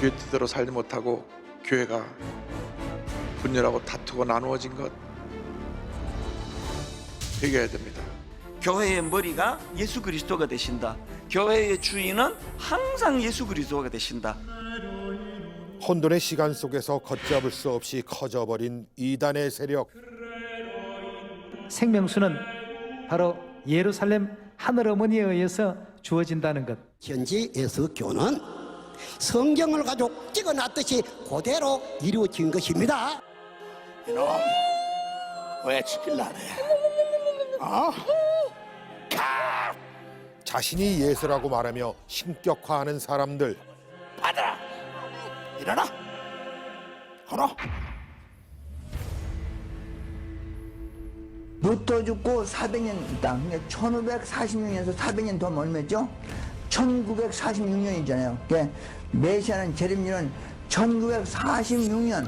교회 뜻대로 살지 못하고 교회가 분열하고 다투고 나누어진 것 회개해야 됩니다. 교회의 머리가 예수 그리스도가 되신다. 교회의 주인은 항상 예수 그리스도가 되신다. 혼돈의 시간 속에서 걷잡을 수 없이 커져버린 이단의 세력. 생명수는 바로 예루살렘 하늘어머니에 의해서 주어진다는 것. 현지 예수교는 성경을 가지고 찍어놨듯이 그대로 이루어진 것입니다. 이놈 왜 죽일라네? 자신이 예수라고 말하며 신격화하는 사람들. 받아라. 일어나. 걸어. 루터 죽고 400년 있다. 그러니까 1546년에서 400년 더 멀었죠? 1946년이잖아요. 그러니까 메시아는 재림일은 1946년,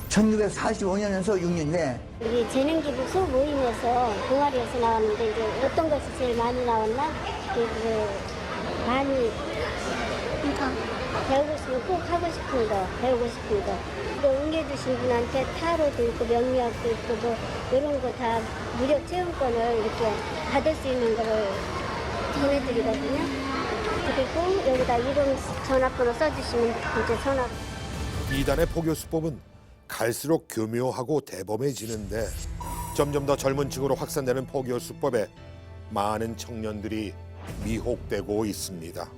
1945년에서 6년. 왜? 우리 재능기부 소모임에서 동아리에서 나왔는데 이제 어떤 것이 제일 많이 나왔나? 많이 배우고 싶은 꼭 하고 싶은 거, 배우고 싶은 거. 또 응해주신 분한테 타로도 있고 명리학도 있고 뭐 이런 거 다 무료 체험권을 이렇게 받을 수 있는 거를 전해드리거든요. 그리고 여기다 이름 전화번호 써주시면 이제 전화. 이단의 포교수법은 갈수록 교묘하고 대범해지는데 점점 더 젊은 층으로 확산되는 포교수법에 많은 청년들이 미혹되고 있습니다.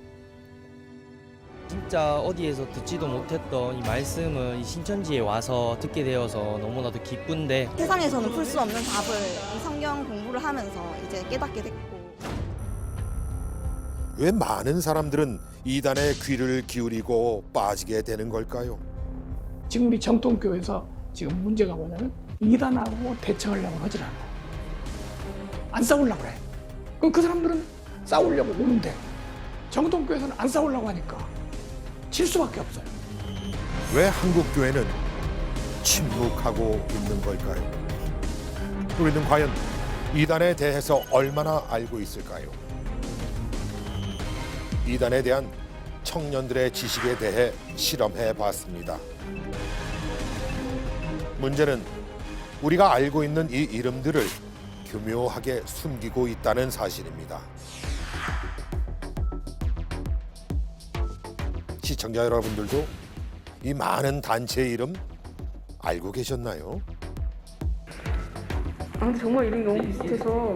진짜 어디에서 듣지도 못했던 이 말씀을 이 신천지에 와서 듣게 되어서 너무나도 기쁜데, 세상에서는 풀 수 없는 답을 이 성경 공부를 하면서 이제 깨닫게 됐고. 왜 많은 사람들은 이단의 귀를 기울이고 빠지게 되는 걸까요? 지금 우리 정통교회에서 지금 문제가 뭐냐면 이단하고 대처하려고 하질 않아. 안 싸우려고 그래. 그럼 그 사람들은 싸우려고 오는데 정통교회에서는 안 싸우려고 하니까 질 수밖에 없어요. 왜 한국 교회는 침묵하고 있는 걸까요? 우리는 과연 이단에 대해서 얼마나 알고 있을까요? 이단에 대한 청년들의 지식에 대해 실험해 봤습니다. 문제는 우리가 알고 있는 이 이름들을 교묘하게 숨기고 있다는 사실입니다. 시청자 여러분들도 이 많은 단체 이름 알고 계셨나요? 근데 정말 이름이 너무 비슷해서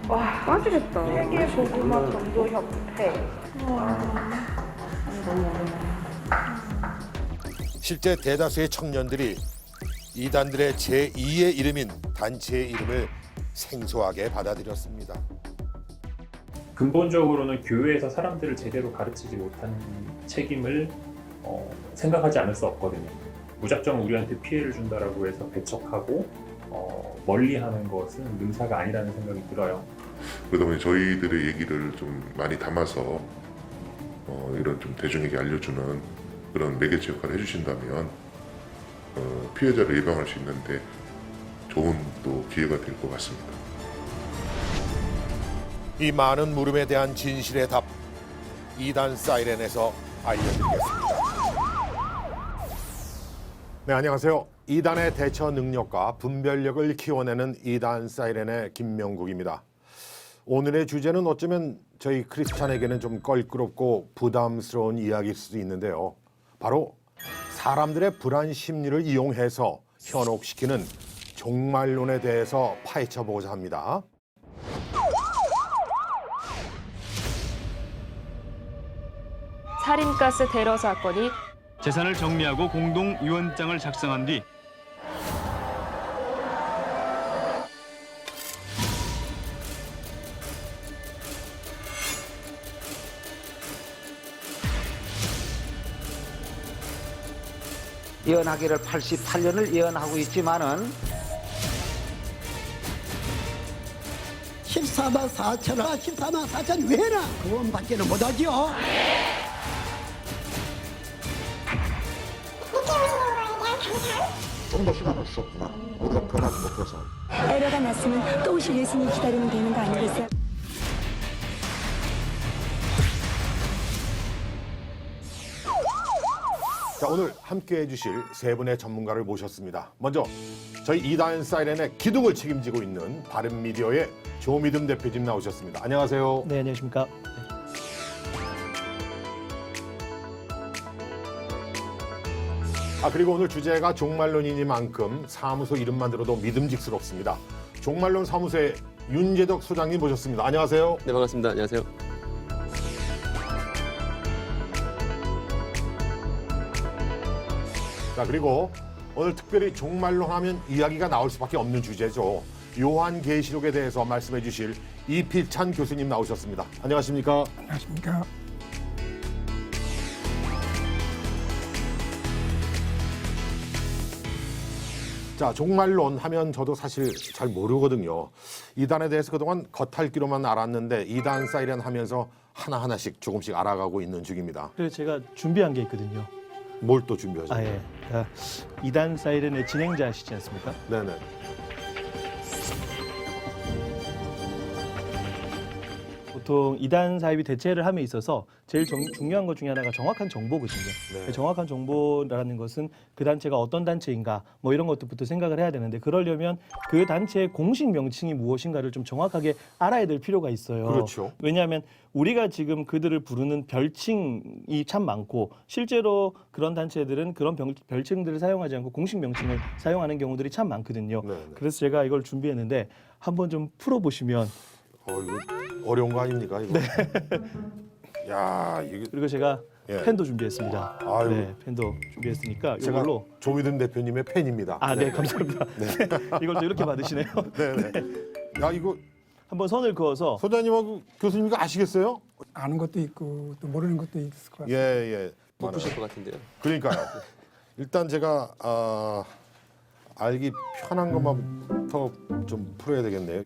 와, 빠지겠다. 세계고구마 전도협회. 실제 대다수의 청년들이 이단들의 제2의 이름인 단체의 이름을 생소하게 받아들였습니다. 근본적으로는 교회에서 사람들을 제대로 가르치지 못한 책임을 생각하지 않을 수 없거든요. 무작정 우리한테 피해를 준다라고 해서 배척하고 멀리하는 것은 능사가 아니라는 생각이 들어요. 그러다 보니 저희들의 얘기를 좀 많이 담아서 이런 좀 대중에게 알려주는 그런 매개체 역할을 해주신다면 피해자를 예방할 수 있는데 좋은 또 기회가 될 것 같습니다. 이 많은 물음에 대한 진실의 답, 이단 사이렌에서 알려드리겠습니다. 네, 안녕하세요. 이단의 대처 능력과 분별력을 키워내는 이단 사이렌의 김명국입니다. 오늘의 주제는 어쩌면 저희 크리스찬에게는 좀 껄끄럽고 부담스러운 이야기일 수도 있는데요. 바로 사람들의 불안 심리를 이용해서 현혹시키는 종말론에 대해서 파헤쳐보고자 합니다. 살인가스 테러 사건이 재산을 정리하고 공동유언장을 작성한 뒤 예언하기를 88년을 예언하고 있지만은 14만 4천원, 14만 4천 왜나 구원받지는 못하죠. 좀 더 시간 없었구나. 우리가 변하지 못해서. 에러가 났으면 또 오실 예수님 기다리면 되는 거 아니겠어요? 자, 오늘 함께해 주실 세 분의 전문가를 모셨습니다. 먼저 저희 이단 사이렌의 기둥을 책임지고 있는 바른미디어의 조미듬 대표님 나오셨습니다. 안녕하세요. 네, 안녕하십니까. 그리고 오늘 주제가 종말론이니만큼 사무소 이름만 들어도 믿음직스럽습니다. 종말론 사무소의 윤재덕 소장님 모셨습니다. 안녕하세요. 네, 반갑습니다. 안녕하세요. 자, 그리고 오늘 특별히 종말론 하면 이야기가 나올 수밖에 없는 주제죠. 요한계시록에 대해서 말씀해 주실 이필찬 교수님 나오셨습니다. 안녕하십니까? 안녕하십니까? 자, 종말론 하면 저도 사실 잘 모르거든요. 이단에 대해서 그동안 겉핥기로만 알았는데 이단 사이렌 하면서 하나하나씩 조금씩 알아가고 있는 중입니다. 그래서 제가 준비한 게 있거든요. 뭘 또 준비하죠? 예. 그러니까 이단 사이렌의 진행자시지 않습니까? 네네. 보통 이단 사입이 대체를 함에 있어서 제일 중요한 것 중에 하나가 정확한 정보거든요. 네. 정확한 정보라는 것은 그 단체가 어떤 단체인가 뭐 이런 것들부터 생각을 해야 되는데 그러려면 그 단체의 공식 명칭이 무엇인가를 좀 정확하게 알아야 될 필요가 있어요. 그렇죠. 왜냐하면 우리가 지금 그들을 부르는 별칭이 참 많고 실제로 그런 단체들은 그런 별칭들을 사용하지 않고 공식 명칭을 사용하는 경우들이 참 많거든요. 그래서 제가 이걸 준비했는데 한번 좀 풀어보시면 이거 어려운 거 아닙니까? 이거? 네. 야, 이게 그리고 제가 예. 펜도 준비했습니다. 아유. 네, 펜도 준비했으니까 제가 이걸로. 조미듬 대표님의 팬입니다. 네, 감사합니다. 네. 이걸 또 이렇게 받으시네요. 네네. 야, 이거 한번 선을 그어서. 소장님하고 교수님이 아시겠어요? 아는 것도 있고 또 모르는 것도 있을 것 같아요. 예. 못 푸실 것 같은데요. 그러니까요. 일단 제가 알기 편한 것만부터 좀 풀어야 되겠네요.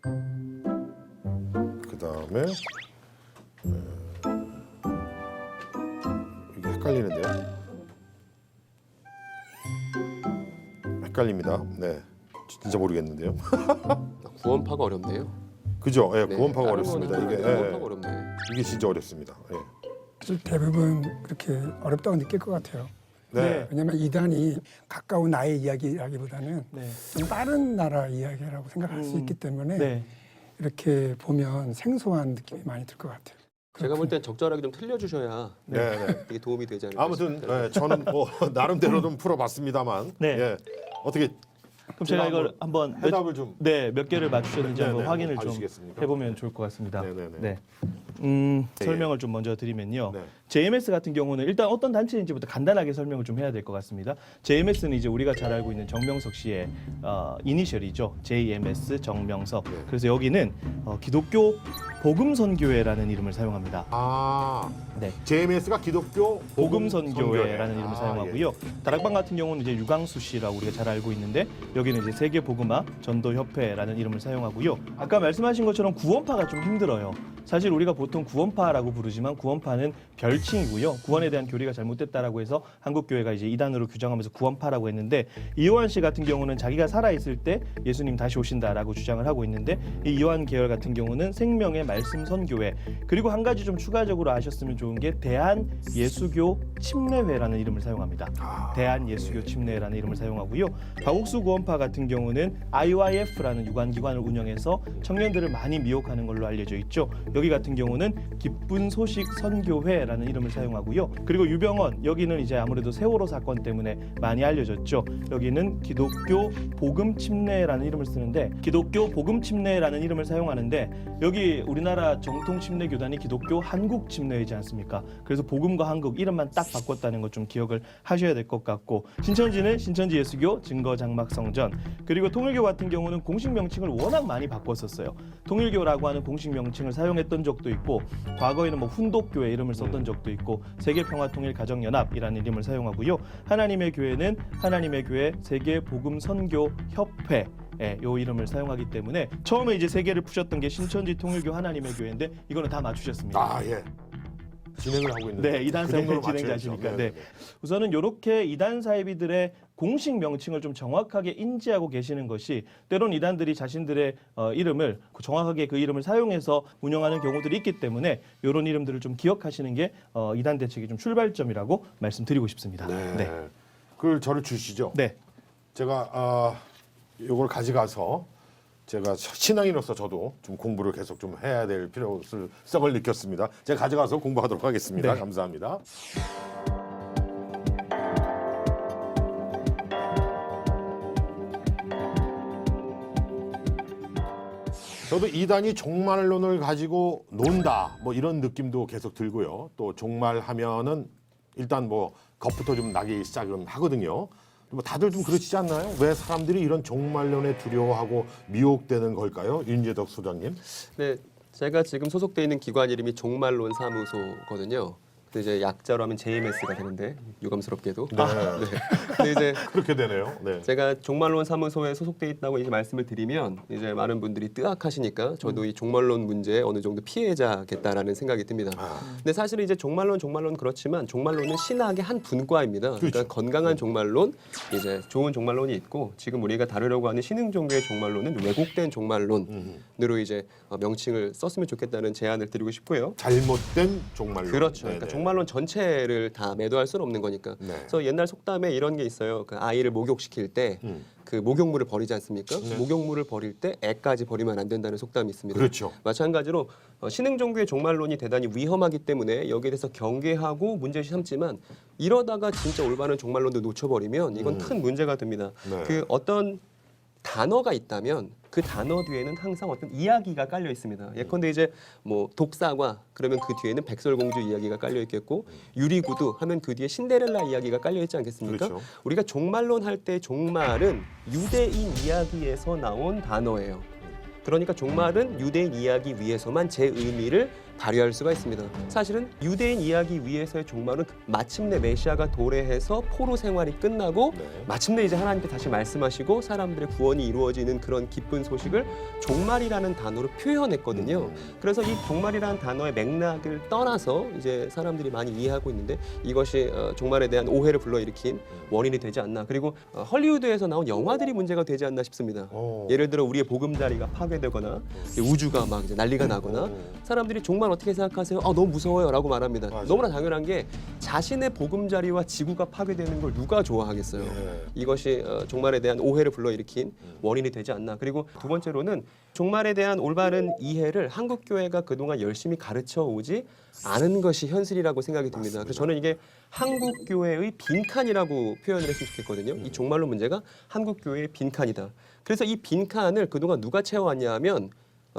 그다음에 이게 헷갈리는데요. 헷갈립니다. 네, 진짜 모르겠는데요. 구원파가 어렵네요. 그죠? 예, 네, 구원파가 다른 어렵습니다. 거는 이게 구원파가 어렵네요. 이게 진짜 어렵습니다. 예. 사실 대부분 그렇게 어렵다고 느낄 것 같아요. 네. 왜냐하면 이단이 가까운 나의 이야기라기보다는 좀 다른 나라 이야기라고 생각할 수 있기 때문에 이렇게 보면 생소한 느낌이 많이 들 것 같아요. 제가 볼 땐 적절하게 좀 틀려주셔야 네. 이게 도움이 되지 않을까 아무튼 싶습니다. 저는 뭐 나름대로 좀 풀어봤습니다만 예. 어떻게 그럼 제가 이걸 한번 해답을 좀 몇 개를 맞추셨는지 한번 확인을 좀 봐주시겠습니까? 해보면 좋을 것 같습니다. 네. 설명을 좀 먼저 드리면요. JMS 같은 경우는 일단 어떤 단체인지부터 간단하게 설명을 좀 해야 될 것 같습니다. JMS는 이제 우리가 잘 알고 있는 정명석 씨의 이니셜이죠. JMS 정명석. 그래서 여기는 기독교 복음선교회라는 이름을 사용합니다. 네. JMS가 기독교 복음선교회라는 이름을 사용하고요. 다락방 같은 경우는 이제 유광수 씨라고 우리가 잘 알고 있는데 여기는 이제 세계복음화 전도협회라는 이름을 사용하고요. 아까 말씀하신 것처럼 구원파가 좀 힘들어요. 사실 우리가 보통 구원파라고 부르지만 구원파는 별칭이고요. 구원에 대한 교리가 잘못됐다라고 해서 한국교회가 이제 이단으로 규정하면서 구원파라고 했는데 이요한 씨 같은 경우는 자기가 살아있을 때 예수님 다시 오신다라고 주장을 하고 있는데 이 이요한 계열 같은 경우는 생명의 말씀 선교회 그리고 한 가지 좀 추가적으로 아셨으면 좋은 게 대한예수교 침례회라는 이름을 사용합니다. 대한예수교 침례회라는 이름을 사용하고요. 박옥수 구원파 같은 경우는 IYF라는 유관기관을 운영해서 청년들을 많이 미혹하는 걸로 알려져 있죠. 여기 같은 경우는 기쁜 소식 선교회라는 이름을 사용하고요. 그리고 유병원 여기는 이제 아무래도 세월호 사건 때문에 많이 알려졌죠. 여기는 기독교 복음 침례라는 이름을 쓰는데 기독교 복음 침례라는 이름을 사용하는데 여기 우리나라 정통 침례 교단이 기독교 한국 침례이지 않습니까? 그래서 복음과 한국 이름만 딱 바꿨다는 것 좀 기억을 하셔야 될 것 같고 신천지는 신천지 예수교 증거 장막 성전 그리고 통일교 같은 경우는 공식 명칭을 워낙 많이 바꿨었어요. 통일교라고 하는 공식 명칭을 사용했던 적도 있고 과거에는 뭐 훈독교회 이름을 썼던 적도 있고 세계평화통일가정연합이라는 이름을 사용하고요. 하나님의 교회는 하나님의 교회 세계복음선교협회 요 이름을 사용하기 때문에 처음에 이제 세 개를 푸셨던 게 신천지 통일교 하나님의 교회인데 이거는 다 맞추셨습니다. 예. 진행을 하고 있는데 네, 이단 그 사이비 정도로 진행자시니까. 맞춰야죠. 네. 우선은 이렇게 이단 사이비들의 공식 명칭을 좀 정확하게 인지하고 계시는 것이 때론 이단들이 자신들의 이름을 정확하게 그 이름을 사용해서 운영하는 경우들이 있기 때문에 이런 이름들을 좀 기억하시는 게 이단 대책의 좀 출발점이라고 말씀드리고 싶습니다. 네. 그걸 저를 주시죠. 네. 제가 이걸 가져가서 제가 신앙인으로서 저도 좀 공부를 계속 좀 해야 될 필요성을 느꼈습니다. 제가 가져가서 공부하도록 하겠습니다. 네. 감사합니다. 저도 이단이 종말론을 가지고 논다 뭐 이런 느낌도 계속 들고요. 또 종말하면은 일단 뭐 겁부터 좀 나기 시작은 하거든요. 뭐 다들 좀 그러시지 않나요? 왜 사람들이 이런 종말론에 두려워하고 미혹되는 걸까요? 윤재덕 소장님. 네, 제가 지금 소속돼 있는 기관 이름이 종말론 사무소거든요. 그 이제 약자로 하면 JMS가 되는데 유감스럽게도. 네. 근데 이제 그렇게 되네요. 네. 제가 종말론 사무소에 소속돼 있다고 이제 말씀을 드리면 이제 많은 분들이 뜨악하시니까 저도 이 종말론 문제에 어느 정도 피해자겠다라는 생각이 듭니다. 근데 사실은 이제 종말론 그렇지만 종말론은 신학의 한 분과입니다. 그러니까 건강한 종말론, 이제 좋은 종말론이 있고 지금 우리가 다루려고 하는 신흥 종교의 종말론은 왜곡된 종말론으로 이제 명칭을 썼으면 좋겠다는 제안을 드리고 싶고요. 잘못된 종말론. 그렇죠. 그러니까 종말론 전체를 다 매도할 수는 없는 거니까. 그래서 옛날 속담에 이런 게 있어요. 그 아이를 목욕시킬 때 그 목욕물을 버리지 않습니까? 목욕물을 버릴 때 애까지 버리면 안 된다는 속담이 있습니다. 그렇죠. 마찬가지로 신흥 종교의 종말론이 대단히 위험하기 때문에 여기에 대해서 경계하고 문제시 삼지만 이러다가 진짜 올바른 종말론도 놓쳐버리면 이건 큰 문제가 됩니다. 네. 그 어떤 단어가 있다면 그 단어 뒤에는 항상 어떤 이야기가 깔려 있습니다. 예컨대 이제 뭐 독사과 그러면 그 뒤에는 백설공주 이야기가 깔려 있겠고 유리구두 하면 그 뒤에 신데렐라 이야기가 깔려 있지 않겠습니까? 그렇죠. 우리가 종말론 할 때 종말은 유대인 이야기에서 나온 단어예요. 그러니까 종말은 유대인 이야기 위에서만 제 의미를 발휘할 수가 있습니다. 사실은 유대인 이야기 위에서의 종말은 마침내 메시아가 도래해서 포로 생활이 끝나고 마침내 이제 하나님께 다시 말씀하시고 사람들의 구원이 이루어지는 그런 기쁜 소식을 종말이라는 단어로 표현했거든요. 그래서 이 종말이라는 단어의 맥락을 떠나서 이제 사람들이 많이 이해하고 있는데 이것이 종말에 대한 오해를 불러일으킨 원인이 되지 않나. 그리고 헐리우드에서 나온 영화들이 문제가 되지 않나 싶습니다. 예를 들어 우리의 보금자리가 파괴되거나 우주가 막 이제 난리가 나거나 사람들이 종말 어떻게 생각하세요? 너무 무서워요 라고 말합니다. 너무나 당연한 게 자신의 보금자리와 지구가 파괴되는 걸 누가 좋아하겠어요. 이것이 종말에 대한 오해를 불러일으킨 원인이 되지 않나. 그리고 두 번째로는 종말에 대한 올바른 이해를 한국교회가 그동안 열심히 가르쳐 오지 않은 것이 현실이라고 생각이 듭니다. 그래서 저는 이게 한국교회의 빈칸이라고 표현을 했으면 좋겠거든요. 이 종말로 문제가 한국교회의 빈칸이다. 그래서 이 빈칸을 그동안 누가 채워왔냐 하면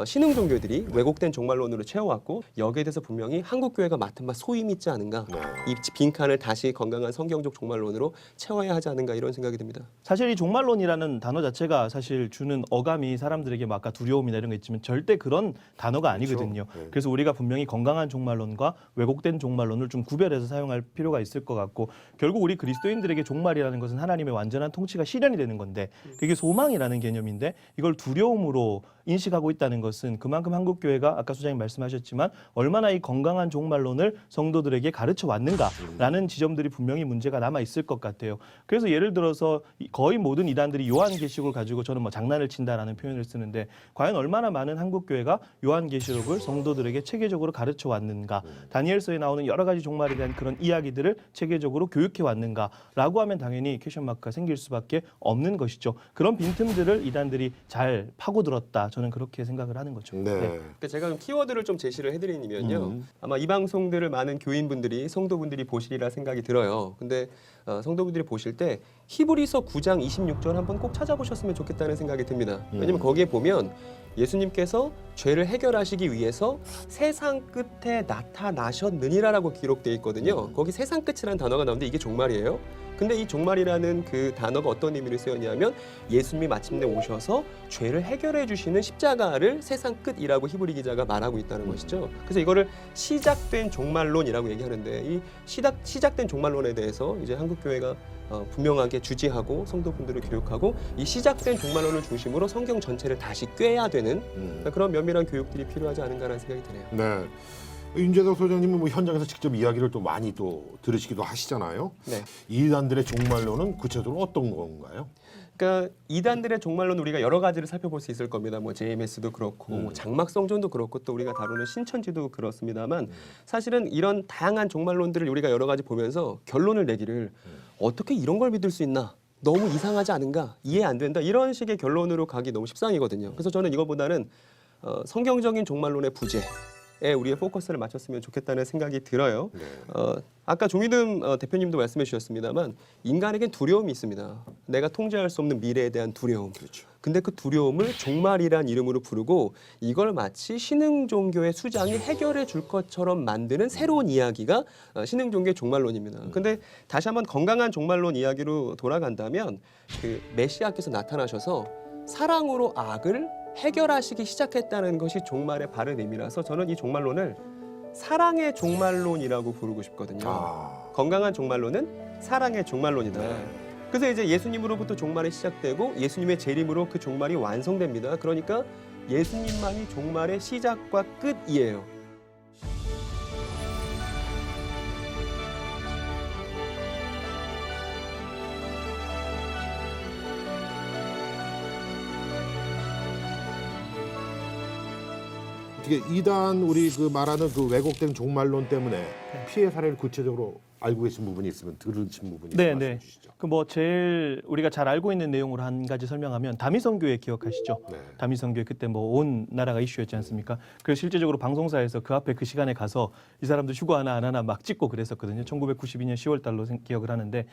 신흥 종교들이 왜곡된 종말론으로 채워왔고 여기에 대해서 분명히 한국교회가 맡은 바 소임이 있지 않은가. 이 빈칸을 다시 건강한 성경적 종말론으로 채워야 하지 않은가 이런 생각이 듭니다. 사실 이 종말론이라는 단어 자체가 사실 주는 어감이 사람들에게 뭐 아까 두려움이나 이런 거 있지만 절대 그런 단어가 아니거든요. 그래서 우리가 분명히 건강한 종말론과 왜곡된 종말론을 좀 구별해서 사용할 필요가 있을 것 같고 결국 우리 그리스도인들에게 종말이라는 것은 하나님의 완전한 통치가 실현이 되는 건데 그게 소망이라는 개념인데 이걸 두려움으로 인식하고 있다는 것은 그만큼 한국교회가 아까 소장님 말씀하셨지만 얼마나 이 건강한 종말론을 성도들에게 가르쳐 왔는가라는 지점들이 분명히 문제가 남아 있을 것 같아요. 그래서 예를 들어서 거의 모든 이단들이 요한계시록을 가지고 저는 뭐 장난을 친다라는 표현을 쓰는데 과연 얼마나 많은 한국교회가 요한계시록을 성도들에게 체계적으로 가르쳐 왔는가, 다니엘서에 나오는 여러 가지 종말에 대한 그런 이야기들을 체계적으로 교육해 왔는가라고 하면 당연히 퀘션 마크가 생길 수밖에 없는 것이죠. 그런 빈틈들을 이단들이 잘 파고들었다. 저는 그렇게 생각을 하는 거죠. 그러니까 제가 좀 키워드를 좀 제시를 해드리면요. 아마 이 방송들을 많은 교인분들이 성도분들이 보시리라 생각이 들어요. 근데 성도분들이 보실 때 히브리서 9장 26절 한번 꼭 찾아보셨으면 좋겠다는 생각이 듭니다. 왜냐면 거기에 보면 예수님께서 죄를 해결하시기 위해서 세상 끝에 나타나셨느니라라고 기록되어 있거든요. 거기 세상 끝이라는 단어가 나오는데 이게 종말이에요. 근데 이 종말이라는 그 단어가 어떤 의미를 쓰였냐면 예수님이 마침내 오셔서 죄를 해결해 주시는 십자가를 세상 끝이라고 히브리 기자가 말하고 있다는 것이죠. 그래서 이거를 시작된 종말론이라고 얘기하는데 이 시작된 종말론에 대해서 이제 한국교회가 분명하게 주지하고 성도분들을 교육하고 이 시작된 종말론을 중심으로 성경 전체를 다시 꿰야 되는 그런 면밀한 교육들이 필요하지 않은가라는 생각이 드네요. 네. 윤재석 소장님은 뭐 현장에서 직접 이야기를 또 많이 또 들으시기도 하시잖아요. 네. 이단들의 종말론은 구체적으로 어떤 건가요? 그러니까 이단들의 종말론 우리가 여러 가지를 살펴볼 수 있을 겁니다. 뭐 JMS도 그렇고 뭐 장막성전도 그렇고 또 우리가 다루는 신천지도 그렇습니다만 사실은 이런 다양한 종말론들을 우리가 여러 가지 보면서 결론을 내기를 어떻게 이런 걸 믿을 수 있나? 너무 이상하지 않은가? 이해 안 된다. 이런 식의 결론으로 가기 너무 십상이거든요. 그래서 저는 이거보다는 성경적인 종말론의 부재에 우리의 포커스를 맞췄으면 좋겠다는 생각이 들어요. 아까 조미듬 대표님도 말씀해 주셨습니다만 인간에겐 두려움이 있습니다. 내가 통제할 수 없는 미래에 대한 두려움. 근데 그 두려움을 종말이란 이름으로 부르고 이걸 마치 신흥 종교의 수장이 해결해 줄 것처럼 만드는 새로운 이야기가 신흥 종교의 종말론입니다. 근데 다시 한번 건강한 종말론 이야기로 돌아간다면 그 메시아께서 나타나셔서 사랑으로 악을 해결하시기 시작했다는 것이 종말의 바른 의미라서 저는 이 종말론을 사랑의 종말론이라고 부르고 싶거든요. 건강한 종말론은 사랑의 종말론이다. 그래서 이제 예수님으로부터 종말이 시작되고 예수님의 재림으로 그 종말이 완성됩니다. 그러니까 예수님만이 종말의 시작과 끝이에요. 어떻게 이단 우리 그 말하는 그 왜곡된 종말론 때문에 피해 사례를 구체적으로 알고 계신 부분이 있으면 들으신 부분이 있으면 말씀해 주시죠. 그 뭐 제일 우리가 잘 알고 있는 내용으로 한 가지 설명하면 다미성교회 기억하시죠? 다미성교회 그때 뭐 온 나라가 이슈였지 않습니까? 그래서 실제적으로 방송사에서 그 앞에 그 시간에 가서 이 사람들 휴거 하나 안 하나 막 찍고 그랬었거든요. 1992년 10월 달로 기억을 하는데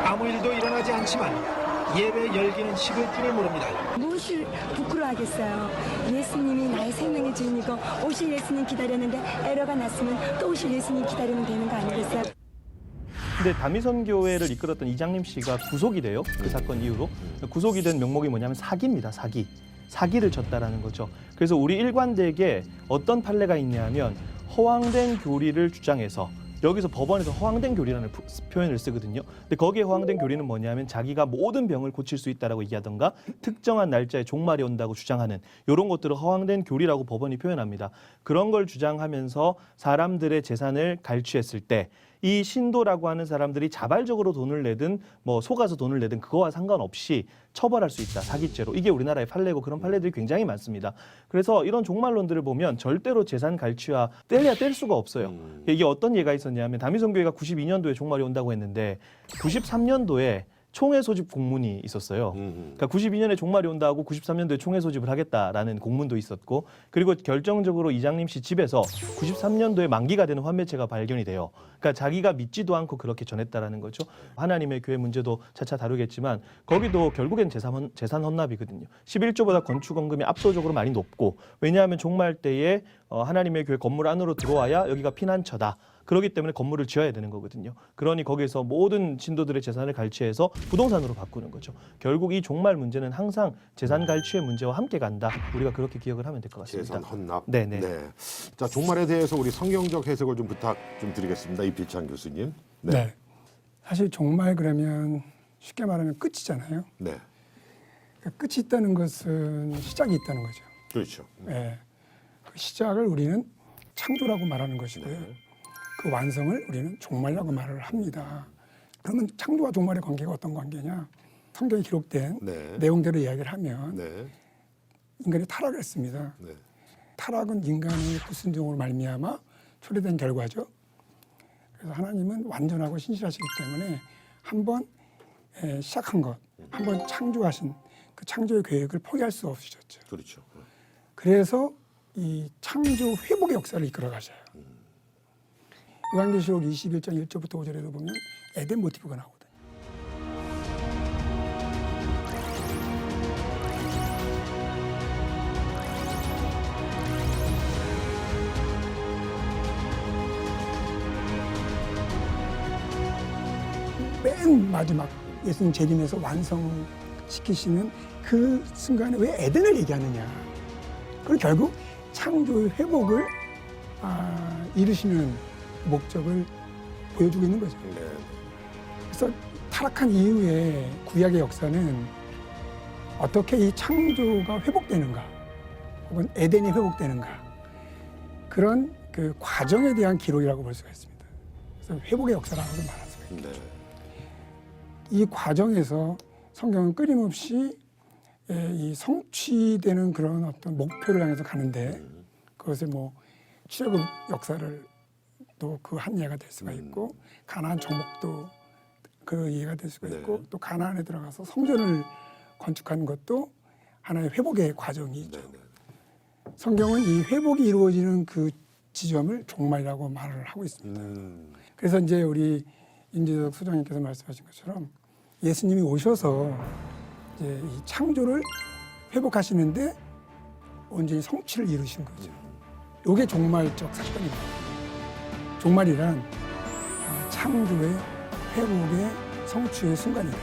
아무 일도 일어나지 않지만 예배 열기는 시급줄을 모릅니다. 무엇을 부끄러워하겠어요. 예수님이 나의 생명의 주인이고 오실 예수님 기다렸는데 에러가 났으면 또 오실 예수님 기다리면 되는 거 아니겠어요? 근데 다미선교회를 이끌었던 이장림 씨가 구속이 돼요. 그 사건 이후로. 구속이 된 명목이 뭐냐면 사기입니다. 사기를 쳤다라는 거죠. 그래서 우리 일관되게 어떤 판례가 있냐면 허황된 교리를 주장해서 여기서 법원에서 허황된 교리라는 표현을 쓰거든요. 근데 거기에 허황된 교리는 뭐냐면 자기가 모든 병을 고칠 수 있다라고 얘기하던가 특정한 날짜에 종말이 온다고 주장하는 이런 것들을 허황된 교리라고 법원이 표현합니다. 그런 걸 주장하면서 사람들의 재산을 갈취했을 때 이 신도라고 하는 사람들이 자발적으로 돈을 내든 뭐 속아서 돈을 내든 그거와 상관없이 처벌할 수 있다. 사기죄로. 이게 우리나라의 판례고 그런 판례들이 굉장히 많습니다. 그래서 이런 종말론들을 보면 절대로 재산 갈취와 뗄래야 뗄 수가 없어요. 이게 어떤 예가 있었냐면 다미성교회가 92년도에 종말이 온다고 했는데 93년도에 총회 소집 공문이 있었어요. 그러니까 92년에 종말이 온다고 93년도에 총회 소집을 하겠다라는 공문도 있었고 그리고 결정적으로 이장림 씨 집에서 93년도에 만기가 되는 환매체가 발견이 돼요. 그러니까 자기가 믿지도 않고 그렇게 전했다라는 거죠. 하나님의 교회 문제도 차차 다루겠지만 거기도 결국엔 재산 헌납이거든요. 11조보다 건축원금이 압도적으로 많이 높고 왜냐하면 종말 때에 하나님의 교회 건물 안으로 들어와야 여기가 피난처다. 그렇기 때문에 건물을 지어야 되는 거거든요. 그러니 거기서 모든 신도들의 재산을 갈취해서 부동산으로 바꾸는 거죠. 결국 이 종말 문제는 항상 재산 갈취의 문제와 함께 간다. 우리가 그렇게 기억을 하면 될 것 같습니다. 재산 헌납. 네네. 네. 자, 종말에 대해서 우리 성경적 해석을 좀 부탁 좀 드리겠습니다. 이필찬 교수님. 네. 사실 종말 그러면 쉽게 말하면 끝이잖아요. 네. 그러니까 끝이 있다는 것은 시작이 있다는 거죠. 그렇죠. 네. 그 시작을 우리는 창조라고 말하는 것이고요. 그 완성을 우리는 종말이라고 말을 합니다. 그러면 창조와 종말의 관계가 어떤 관계냐? 성경에 기록된 내용대로 이야기를 하면 인간이 타락을 했습니다. 타락은 인간의 불순종으로 말미암아 초래된 결과죠. 그래서 하나님은 완전하고 신실하시기 때문에 한번 시작한 것, 한번 창조하신 그 창조의 계획을 포기할 수 없으셨죠. 그렇죠. 그래서 이 창조 회복의 역사를 이끌어 가셔요. 요한계시록 21장 1절부터 5절에도 보면 에덴 모티브가 나오거든요. 맨 마지막 예수님 재림에서 완성시키시는 그 순간에 왜 에덴을 얘기하느냐. 그리고 결국 창조의 회복을 이루시는 목적을 보여주고 있는 거죠. 그래서 타락한 이후에 구약의 역사는 어떻게 이 창조가 회복되는가 혹은 에덴이 회복되는가 그런 그 과정에 대한 기록이라고 볼 수가 있습니다. 그래서 회복의 역사라고도 말할 수가 있겠죠. 이 과정에서 성경은 끊임없이 이 성취되는 그런 어떤 목표를 향해서 가는데 그것을 뭐 출애굽 역사를 또 그 한 예가 될 수가 있고 가나안 정복도 그 예가 될 수가 있고 또 가나안에 들어가서 성전을 건축하는 것도 하나의 회복의 과정이죠. 성경은 이 회복이 이루어지는 그 지점을 종말이라고 말을 하고 있습니다. 그래서 이제 우리 임재석 소장님께서 말씀하신 것처럼 예수님이 오셔서 이제 이 창조를 회복하시는데 온전히 성취를 이루신 거죠. 이게 종말적 사건입니다. 종말이란 창조의 회복의 성취의 순간이다.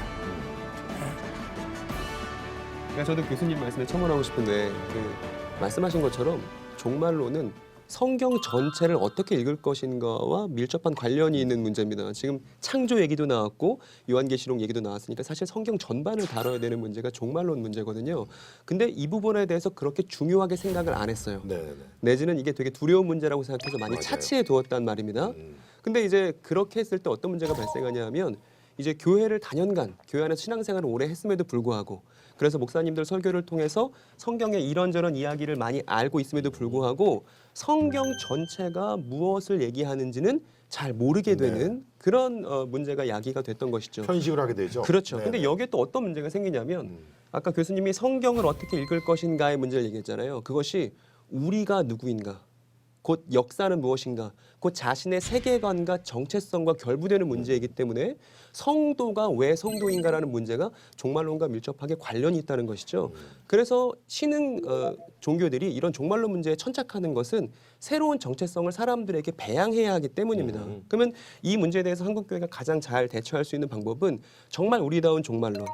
그러니까 저도 교수님 말씀에 첨언하고 싶은데 말씀하신 것처럼 종말론은 성경 전체를 어떻게 읽을 것인가와 밀접한 관련이 있는 문제입니다. 지금 창조 얘기도 나왔고 요한계시록 얘기도 나왔으니까 사실 성경 전반을 다뤄야 되는 문제가 종말론 문제거든요. 근데 이 부분에 대해서 그렇게 중요하게 생각을 안 했어요. 내지는 이게 되게 두려운 문제라고 생각해서 많이 차치해 두었단 말입니다. 근데 이제 그렇게 했을 때 어떤 문제가 발생하냐 하면 이제 교회를 다년간 교회 안에서 신앙생활을 오래 했음에도 불구하고 그래서 목사님들 설교를 통해서 성경의 이런저런 이야기를 많이 알고 있음에도 불구하고 성경 전체가 무엇을 얘기하는지는 잘 모르게 되는 그런 문제가 야기가 됐던 것이죠. 현식을 하게 되죠. 그렇죠. 근데 여기에 또 어떤 문제가 생기냐면 아까 교수님이 성경을 어떻게 읽을 것인가의 문제를 얘기했잖아요. 그것이 우리가 누구인가, 곧 역사는 무엇인가, 곧 자신의 세계관과 정체성과 결부되는 문제이기 때문에 성도가 왜 성도인가라는 문제가 종말론과 밀접하게 관련이 있다는 것이죠. 그래서 신흥 종교들이 이런 종말론 문제에 천착하는 것은 새로운 정체성을 사람들에게 배양해야 하기 때문입니다. 그러면 이 문제에 대해서 한국교회가 가장 잘 대처할 수 있는 방법은 정말 우리다운 종말론,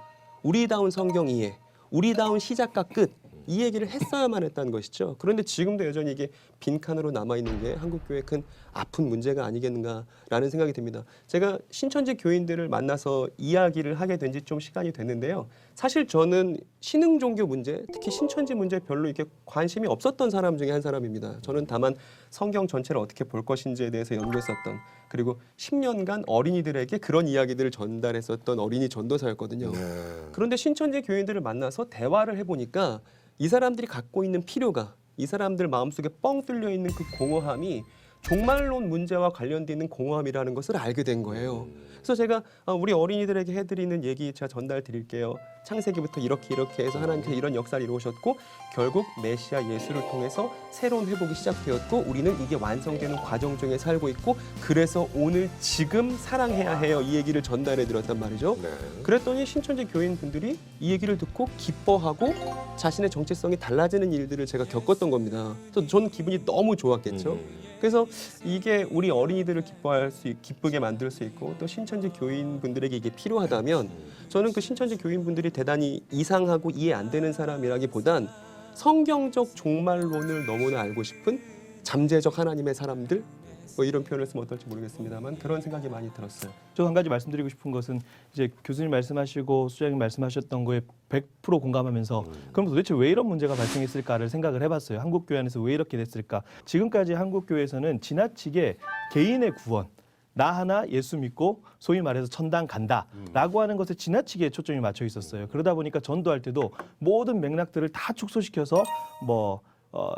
우리다운 성경 이해, 우리다운 시작과 끝, 이 얘기를 했어야만 했다는 것이죠. 그런데 지금도 여전히 이게 빈칸으로 남아있는 게 한국교회의 큰 아픈 문제가 아니겠는가라는 생각이 듭니다. 제가 신천지 교인들을 만나서 이야기를 하게 된 지 좀 시간이 됐는데요. 사실 저는 신흥 종교 문제, 특히 신천지 문제에 별로 이렇게 관심이 없었던 사람 중에 한 사람입니다. 저는 다만 성경 전체를 어떻게 볼 것인지에 대해서 연구했었던, 그리고 10년간 어린이들에게 그런 이야기들을 전달했었던 어린이 전도사였거든요. 그런데 신천지 교인들을 만나서 대화를 해보니까 이 사람들이 갖고 있는 필요가, 이 사람들 마음속에 뻥 뚫려 있는 그 공허함이 종말론 문제와 관련돼 있는 공허함이라는 것을 알게 된 거예요. 그래서 제가 우리 어린이들에게 해드리는 얘기 제가 전달 드릴게요. 창세기부터 이렇게 해서 하나님께서 이런 역사를 이루셨고 결국 메시아 예수를 통해서 새로운 회복이 시작되었고 우리는 이게 완성되는 과정 중에 살고 있고 그래서 오늘 지금 사랑해야 해요. 이 얘기를 전달해 드렸단 말이죠. 그랬더니 신천지 교인분들이 이 얘기를 듣고 기뻐하고 자신의 정체성이 달라지는 일들을 제가 겪었던 겁니다. 그래서 저는 기분이 너무 좋았겠죠. 그래서 이게 우리 어린이들을 기쁘게 만들 수 있고 또 신천지 교인분들에게 이게 필요하다면 저는 그 신천지 교인분들이 대단히 이상하고 이해 안 되는 사람이라기보단 성경적 종말론을 너무나 알고 싶은 잠재적 하나님의 사람들, 뭐 이런 표현을 쓰면 어떨지 모르겠습니다만 그런 생각이 많이 들었어요. 저 한 가지 말씀드리고 싶은 것은 이제 교수님 말씀하시고 수장님 말씀하셨던 거에 100% 공감하면서 그럼 도대체 왜 이런 문제가 발생했을까를 생각을 해봤어요. 한국교회 안에서 왜 이렇게 됐을까? 지금까지 한국교회에서는 지나치게 개인의 구원, 나 하나 예수 믿고 소위 말해서 천당 간다라고 하는 것에 지나치게 초점이 맞춰 있었어요. 그러다 보니까 전도할 때도 모든 맥락들을 다 축소시켜서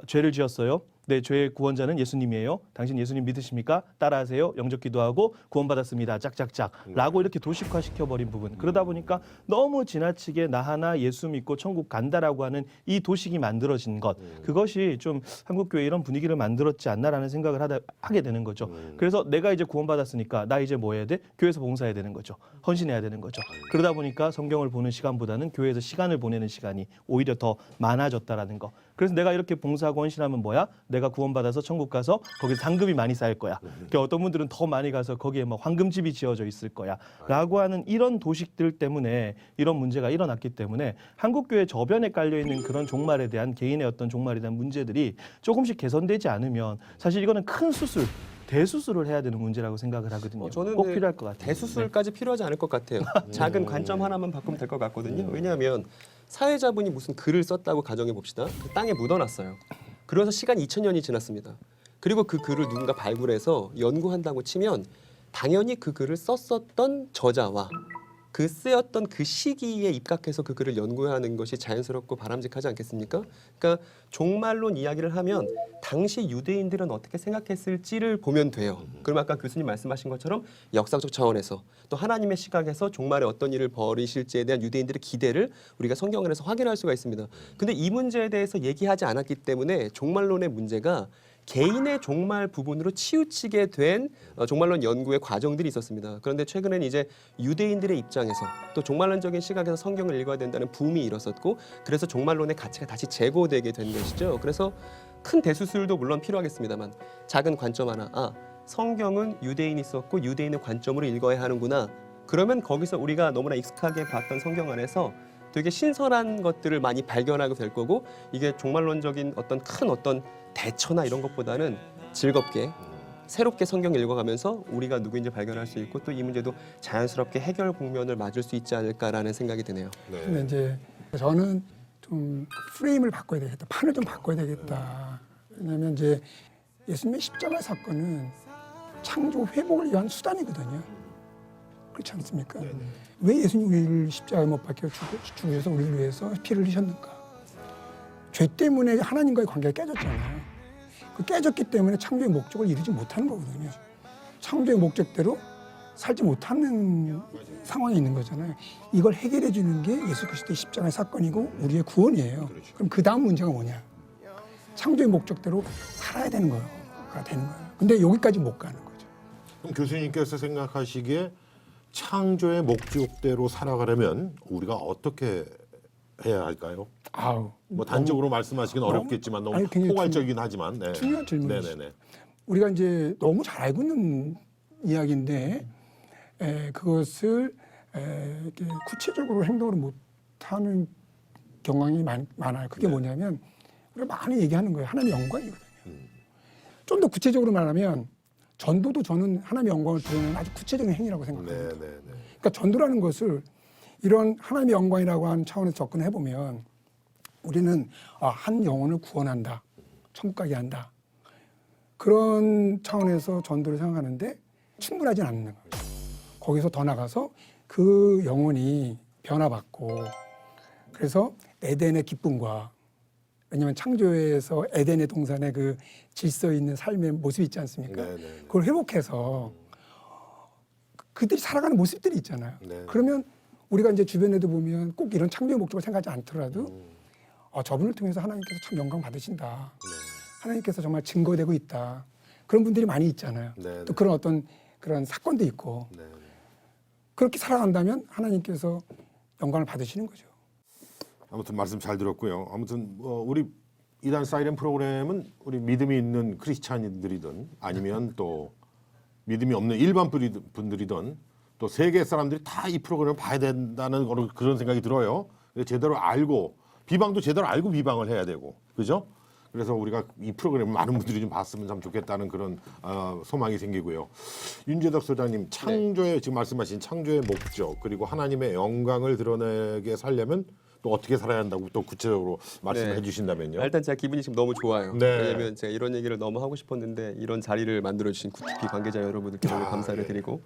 죄를 지었어요. 네, 죄의 구원자는 예수님이에요. 당신 예수님 믿으십니까? 따라하세요. 영접 기도하고 구원받았습니다. 짝짝짝 라고 이렇게 도식화시켜버린 부분. 그러다 보니까 너무 지나치게 나 하나 예수 믿고 천국 간다라고 하는 이 도식이 만들어진 것. 그것이 좀 한국교회 이런 분위기를 만들었지 않나라는 생각을 하게 되는 거죠. 그래서 내가 이제 구원받았으니까 나 이제 뭐 해야 돼? 교회에서 봉사해야 되는 거죠. 헌신해야 되는 거죠. 그러다 보니까 성경을 보는 시간보다는 교회에서 시간을 보내는 시간이 오히려 더 많아졌다라는 거. 그래서 내가 이렇게 봉사하고 헌신하면 뭐야? 내가 구원받아서 천국 가서 거기서 상급이 많이 쌓일 거야. 그러니까 어떤 분들은 더 많이 가서 거기에 뭐 황금집이 지어져 있을 거야. 라고 하는 이런 도식들 때문에 이런 문제가 일어났기 때문에 한국교회 저변에 깔려있는 그런 종말에 대한 개인의 어떤 종말에 대한 문제들이 조금씩 개선되지 않으면 사실 이거는 큰 수술, 대수술을 해야 되는 문제라고 생각을 하거든요. 저는 꼭 필요할 것 같아요. 대수술까지 필요하지 않을 것 같아요. 작은 관점 하나만 바꾸면 될 것 같거든요. 왜냐하면 사회자분이 무슨 글을 썼다고 가정해 봅시다. 그 땅에 묻어놨어요. 그래서 시간이 2000년이 지났습니다. 그리고 그 글을 누군가 발굴해서 연구한다고 치면 당연히 그 글을 썼었던 저자와 그 쓰였던 그 시기에 입각해서 그 글을 연구하는 것이 자연스럽고 바람직하지 않겠습니까? 그러니까 종말론 이야기를 하면 당시 유대인들은 어떻게 생각했을지를 보면 돼요. 그럼 아까 교수님 말씀하신 것처럼 역사적 차원에서 또 하나님의 시각에서 종말에 어떤 일을 벌이실지에 대한 유대인들의 기대를 우리가 성경에서 확인할 수가 있습니다. 근데 이 문제에 대해서 얘기하지 않았기 때문에 종말론의 문제가 개인의 종말 부분으로 치우치게 된 종말론 연구의 과정들이 있었습니다. 그런데 최근에는 이제 유대인들의 입장에서 또 종말론적인 시각에서 성경을 읽어야 된다는 붐이 일었었고 그래서 종말론의 가치가 다시 재고되게 된 것이죠. 그래서 큰 대수술도 물론 필요하겠습니다만 작은 관점 하나, 성경은 유대인이 썼고 유대인의 관점으로 읽어야 하는구나. 그러면 거기서 우리가 너무나 익숙하게 봤던 성경 안에서 되게 신선한 것들을 많이 발견하게 될 거고 이게 종말론적인 어떤 대처나 이런 것보다는 즐겁게 새롭게 성경을 읽어가면서 우리가 누구인지 발견할 수 있고 또 이 문제도 자연스럽게 해결 국면을 맞을 수 있지 않을까라는 생각이 드네요. 근데 이제 저는 좀 프레임을 바꿔야 되겠다. 판을 좀 바꿔야 되겠다. 왜냐하면 이제 예수님의 십자가 사건은 창조 회복을 위한 수단이거든요. 그렇지 않습니까? 왜 예수님 우리를 십자가에 못 박혀 죽으셔서 우리를 위해서 피를 흘리셨는가? 죄 때문에 하나님과의 관계가 깨졌잖아요. 그 깨졌기 때문에 창조의 목적을 이루지 못하는 거거든요. 창조의 목적대로 살지 못하는 상황이 있는 거잖아요. 이걸 해결해 주는 게 예수 그리스도의 십자가의 사건이고 우리의 구원이에요. 그럼 그 다음 문제가 뭐냐? 창조의 목적대로 살아야 되는 거가 되는 거예요. 근데 여기까지 못 가는 거죠. 그럼 교수님께서 생각하시기에 창조의 목적대로 살아가려면 우리가 어떻게 해야 할까요? 뭐 단적으로 말씀하시긴 어렵겠지만 너무 포괄적이긴 하지만 중요한 질문이죠. 우리가 이제 너무 잘 알고 있는 이야기인데 그것을 이렇게 구체적으로 행동을 못하는 경향이 많아요. 그게 뭐냐면 우리가 많이 얘기하는 거예요. 하나님의 영광이거든요. 좀 더 구체적으로 말하면 전도도 저는 하나님의 영광을 드러내는 아주 구체적인 행위라고 생각합니다. 그러니까 전도라는 것을 이런 하나님의 영광이라고 하는 차원에서 접근해 보면 우리는 한 영혼을 구원한다, 천국 가게 한다 그런 차원에서 전도를 생각하는데 충분하진 않는 거죠. 거기서 더 나가서 그 영혼이 변화받고 그래서 에덴의 기쁨과 왜냐하면 창조에서 에덴의 동산의 그 질서 있는 삶의 모습이 있지 않습니까? 그걸 회복해서 그들이 살아가는 모습들이 있잖아요. 그러면 우리가 이제 주변에도 보면 꼭 이런 창조의 목적을 생각하지 않더라도 저분을 통해서 하나님께서 참 영광 받으신다. 하나님께서 정말 증거되고 있다. 그런 분들이 많이 있잖아요. 또 그런 어떤 그런 사건도 있고 그렇게 살아간다면 하나님께서 영광을 받으시는 거죠. 아무튼 말씀 잘 들었고요. 아무튼 우리 이단 사이렌 프로그램은 우리 믿음이 있는 크리스찬들이든 아니면 또 믿음이 없는 일반 분들이든 또 세계 사람들이 다 이 프로그램을 봐야 된다는 그런 생각이 들어요. 제대로 알고 비방도 제대로 알고 비방을 해야 되고 그죠? 그래서 우리가 이 프로그램을 많은 분들이 좀 봤으면 참 좋겠다는 그런 소망이 생기고요. 윤재덕 소장님 창조의 지금 말씀하신 창조의 목적 그리고 하나님의 영광을 드러내게 살려면 또 어떻게 살아야 한다고 또 구체적으로 말씀해 주신다면요. 일단 제가 기분이 지금 너무 좋아요. 왜냐하면 제가 이런 얘기를 너무 하고 싶었는데 이런 자리를 만들어 주신 구티피 관계자 여러분들께 너무 감사를 드리고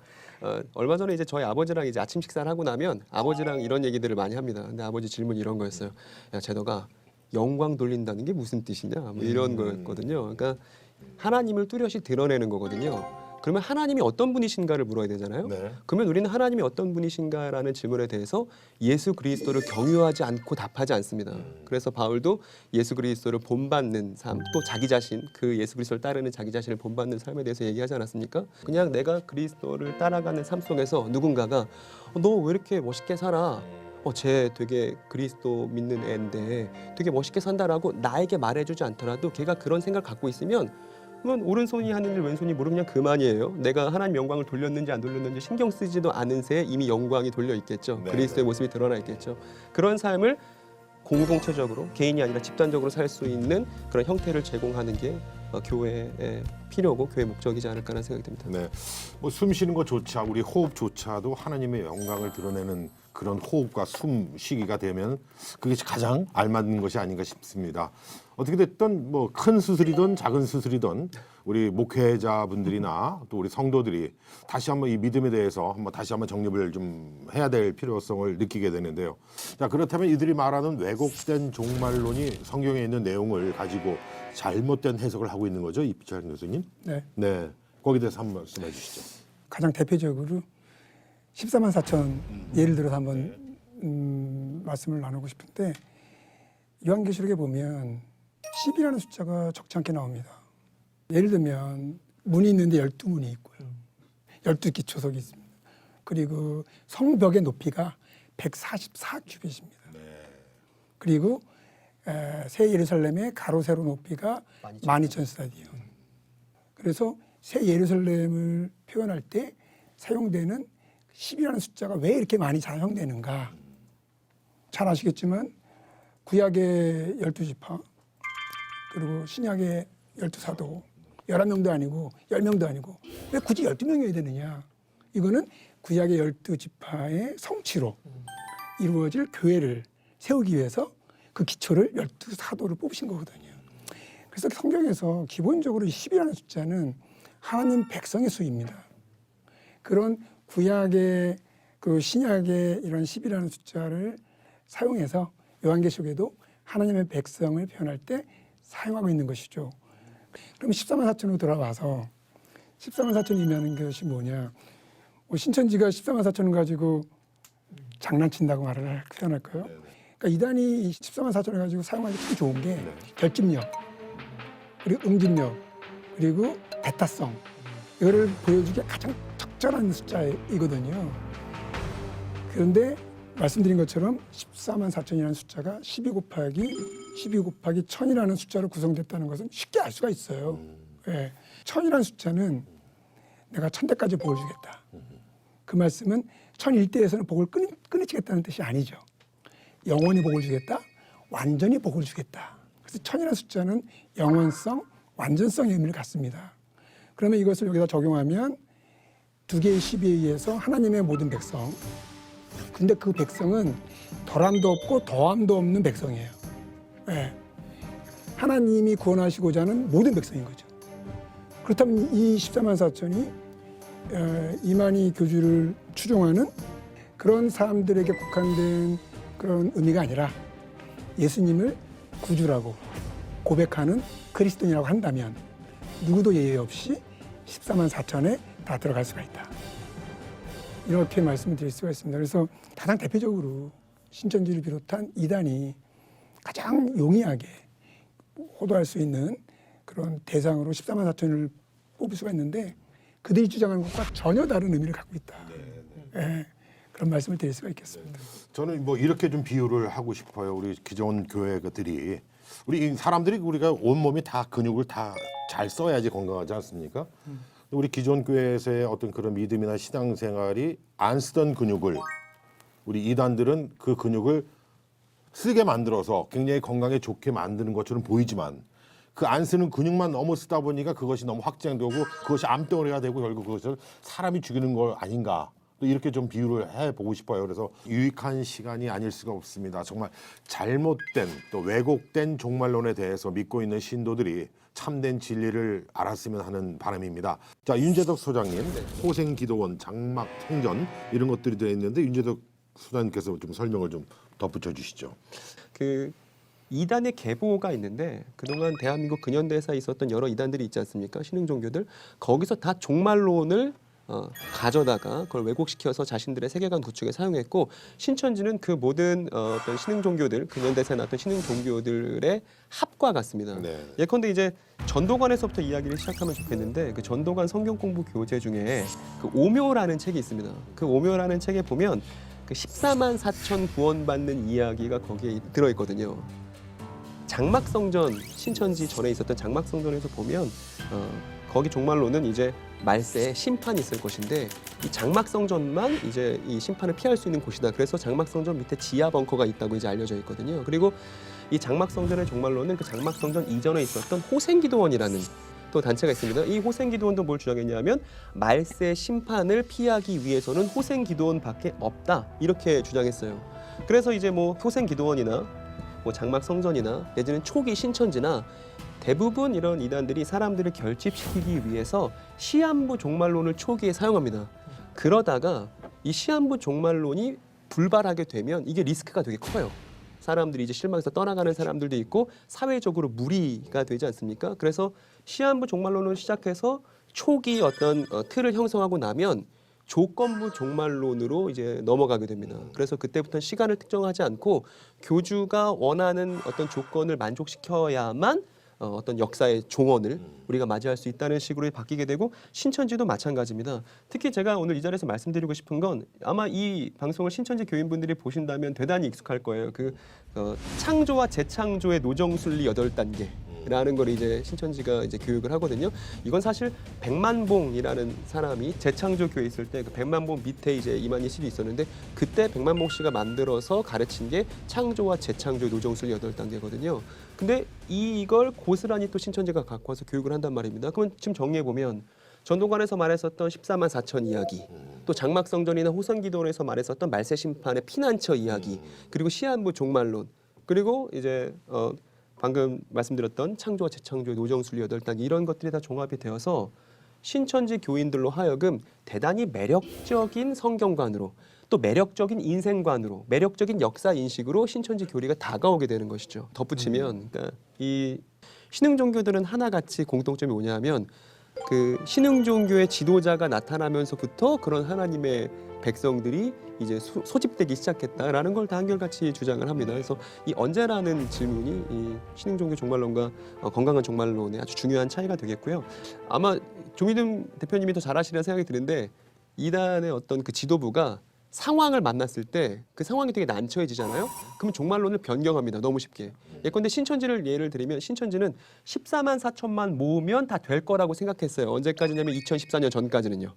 얼마 전에 이제 저희 아버지랑 이제 아침 식사를 하고 나면 아버지랑 이런 얘기들을 많이 합니다. 근데 아버지 질문이 이런 거였어요. 야 제덕아 영광 돌린다는 게 무슨 뜻이냐? 뭐 이런 거였거든요. 그러니까 하나님을 뚜렷이 드러내는 거거든요. 그러면 하나님이 어떤 분이신가를 물어야 되잖아요. 그러면 우리는 하나님이 어떤 분이신가라는 질문에 대해서 예수 그리스도를 경유하지 않고 답하지 않습니다. 그래서 바울도 예수 그리스도를 본받는 삶, 또 자기 자신, 그 예수 그리스도를 따르는 자기 자신을 본받는 삶에 대해서 얘기하지 않았습니까? 그냥 내가 그리스도를 따라가는 삶 속에서 누군가가 너 왜 이렇게 멋있게 살아? 쟤 되게 그리스도 믿는 애인데 되게 멋있게 산다라고 나에게 말해주지 않더라도 걔가 그런 생각을 갖고 있으면 그러면 오른손이 하는 일 왼손이 모르면 그만이에요. 내가 하나님 영광을 돌렸는지 안 돌렸는지 신경 쓰지도 않은 새에 이미 영광이 돌려 있겠죠. 그리스도의 모습이 드러나 있겠죠. 그런 삶을 공동체적으로 개인이 아니라 집단적으로 살 수 있는 그런 형태를 제공하는 게 교회의 필요고 교회 목적이지 않을까라는 생각이 듭니다. 네, 뭐 숨 쉬는 것조차 우리 호흡조차도 하나님의 영광을 드러내는 그런 호흡과 숨 쉬기가 되면 그게 가장 알맞는 것이 아닌가 싶습니다. 어떻게 됐든 뭐 큰 수술이든 작은 수술이든 우리 목회자분들이나 또 우리 성도들이 다시 한번 이 믿음에 대해서 다시 한번 정립을 좀 해야 될 필요성을 느끼게 되는데요. 자, 그렇다면 이들이 말하는 왜곡된 종말론이 성경에 있는 내용을 가지고 잘못된 해석을 하고 있는 거죠, 이피철 교수님? 네. 네, 거기에 대해서 한번 말씀해 주시죠. 가장 대표적으로 14만 4천 예를 들어서 한번 말씀을 나누고 싶은데 요한계시록에 보면 10이라는 숫자가 적지 않게 나옵니다. 예를 들면 문이 있는데 12문이 있고요. 12기초석이 있습니다. 그리고 성벽의 높이가 144규빗입니다. 그리고 새 예루살렘의 가로 세로 높이가 12,000스타디온. 그래서 새 예루살렘을 표현할 때 사용되는 10이라는 숫자가 왜 이렇게 많이 사용되는가. 잘 아시겠지만 구약의 12지파 그리고 신약의 12사도 11명도 아니고 10명도 아니고 왜 굳이 12명이어야 되느냐. 이거는 구약의 12지파의 성취로 이루어질 교회를 세우기 위해서 그 기초를 12사도를 뽑으신 거거든요. 그래서 성경에서 기본적으로 10이라는 숫자는 하나님 백성의 수입니다. 그런 구약의 그 신약의 이런 10이라는 숫자를 사용해서 요한계시록에도 하나님의 백성을 표현할 때 사용하고 있는 것이죠. 그럼 14만 4천으로 돌아와서 14만 4천이면 것이 뭐냐. 뭐 신천지가 14만 4천을 가지고 장난친다고 말을 표현할까요? 그러니까 이단이 14만 4천을 가지고 사용하기 참 좋은 게 결집력, 그리고 응집력, 그리고 대타성 이거를 보여주기에 가장 적절한 숫자이거든요. 그런데 말씀드린 것처럼 14만 4천이라는 숫자가 12 곱하기 1000이라는 숫자로 구성됐다는 것은 쉽게 알 수가 있어요. 예. 1000이라는 숫자는 내가 1000대까지 복을 주겠다. 그 말씀은 1001대에서는 복을 끊어치겠다는 뜻이 아니죠. 영원히 복을 주겠다, 완전히 복을 주겠다. 그래서 1000이라는 숫자는 영원성, 완전성의 의미를 갖습니다. 그러면 이것을 여기다 적용하면 두 개의 10에 의해서 하나님의 모든 백성. 근데 그 백성은 덜함도 없고 더함도 없는 백성이에요. 네. 하나님이 구원하시고자 하는 모든 백성인 거죠. 그렇다면 이 14만 4천이 이만희 교주를 추종하는 그런 사람들에게 국한된 그런 의미가 아니라 예수님을 구주라고 고백하는 그리스도인이라고 한다면 누구도 예외 없이 14만 4천에 다 들어갈 수가 있다. 이렇게 말씀을 드릴 수가 있습니다. 그래서 가장 대표적으로 신천지를 비롯한 이단이 가장 용이하게 호도할 수 있는 그런 대상으로 14만 4천을 뽑을 수가 있는데 그들이 주장하는 것과 전혀 다른 의미를 갖고 있다. 네, 그런 말씀을 드릴 수가 있겠습니다. 저는 뭐 이렇게 좀 비유를 하고 싶어요. 우리 기존 교회들이 우리 사람들이 우리가 온몸이 다 근육을 다 잘 써야지 건강하지 않습니까? 우리 기존 교회에서의 어떤 그런 믿음이나 신앙생활이 안 쓰던 근육을 우리 이단들은 그 근육을 쓰게 만들어서 굉장히 건강에 좋게 만드는 것처럼 보이지만 그 안 쓰는 근육만 너무 쓰다 보니까 그것이 너무 확장되고 그것이 암덩어리가 되고 결국 그것을 사람이 죽이는 거 아닌가. 또 이렇게 좀 비유를 해보고 싶어요. 그래서 유익한 시간이 아닐 수가 없습니다. 정말 잘못된 또 왜곡된 종말론에 대해서 믿고 있는 신도들이 참된 진리를 알았으면 하는 바람입니다. 자, 윤재덕 소장님, 호생기도원, 장막, 성전 이런 것들이 되어 있는데 윤재덕 소장님께서 좀 설명을 좀 덧붙여 주시죠. 그 이단의 계보가 있는데 그동안 대한민국 근현대사에 있었던 여러 이단들이 있지 않습니까? 신흥 종교들 거기서 다 종말론을 가져다가 그걸 왜곡시켜서 자신들의 세계관 구축에 사용했고 신천지는 그 모든 어떤 신흥 종교들 근현대사에 나왔던 신흥 종교들의 합과 같습니다. 예컨대 이제 전도관에서부터 이야기를 시작하면 좋겠는데 그 전도관 성경 공부 교재 중에 그 오묘라는 책이 있습니다. 그 오묘라는 책에 보면 그 14만 4천 구원받는 이야기가 거기에 들어있거든요. 장막성전 신천지 전에 있었던 장막성전에서 보면 거기 종말로는 이제 말세에 심판이 있을 것인데 이 장막성전만 이제 이 심판을 피할 수 있는 곳이다. 그래서 장막성전 밑에 지하 벙커가 있다고 이제 알려져 있거든요. 그리고 이 장막성전의 종말로는 그 장막성전 이전에 있었던 호생기도원이라는 또 단체가 있습니다. 이 호생기도원도 뭘 주장했냐면 말세 심판을 피하기 위해서는 호생기도원밖에 없다 이렇게 주장했어요. 그래서 이제 뭐 호생기도원이나 뭐 장막성전이나 내지는 초기 신천지나 대부분 이런 이단들이 사람들을 결집시키기 위해서 시한부 종말론을 초기에 사용합니다. 그러다가 이 시한부 종말론이 불발하게 되면 이게 리스크가 되게 커요. 사람들이 이제 실망해서 떠나가는 사람들도 있고 사회적으로 무리가 되지 않습니까? 그래서 시한부 종말론을 시작해서 초기 어떤 틀을 형성하고 나면 조건부 종말론으로 이제 넘어가게 됩니다. 그래서 그때부터는 시간을 특정하지 않고 교주가 원하는 어떤 조건을 만족시켜야만 어떤 역사의 종언을 우리가 맞이할 수 있다는 식으로 바뀌게 되고 신천지도 마찬가지입니다. 특히 제가 오늘 이 자리에서 말씀드리고 싶은 건 아마 이 방송을 신천지 교인분들이 보신다면 대단히 익숙할 거예요. 창조와 재창조의 노정순리 8단계. 라는 걸 이제 신천지가 이제 교육을 하거든요. 이건 사실 백만봉이라는 사람이 재창조 교회에 있을 때 그 백만봉 밑에 이제 이만희 씨도 있었는데 그때 백만봉 씨가 만들어서 가르친 게 창조와 재창조의 노정순리 8단계거든요. 근데 이걸 고스란히 또 신천지가 갖고 와서 교육을 한단 말입니다. 그러면 지금 정리해 보면 전도관에서 말했었던 14만 4천 이야기, 또 장막성전이나 호성기도원에서 말했었던 말세 심판의 피난처 이야기, 그리고 시한부 종말론, 그리고 이제 방금 말씀드렸던 창조와 재창조의 노정순리 8단계 이런 것들이 다 종합이 되어서 신천지 교인들로 하여금 대단히 매력적인 성경관으로 또 매력적인 인생관으로 매력적인 역사 인식으로 신천지 교리가 다가오게 되는 것이죠. 덧붙이면 그러니까 이 신흥 종교들은 하나같이 공통점이 뭐냐면 그 신흥 종교의 지도자가 나타나면서부터 그런 하나님의 백성들이 이제 소집되기 시작했다라는 걸 다 한결같이 주장을 합니다. 그래서 이 언제라는 질문이 이 신흥 종교 종말론과 건강한 종말론의 아주 중요한 차이가 되겠고요. 아마 조미등 대표님이 더 잘 아시리라 생각이 드는데 이단의 어떤 그 지도부가 상황을 만났을 때 그 상황이 되게 난처해지잖아요. 그러면 종말론을 변경합니다. 너무 쉽게. 예컨대 신천지를 예를 들면 신천지는 14만 4천만 모으면 다 될 거라고 생각했어요. 언제까지냐면 2014년 전까지는요.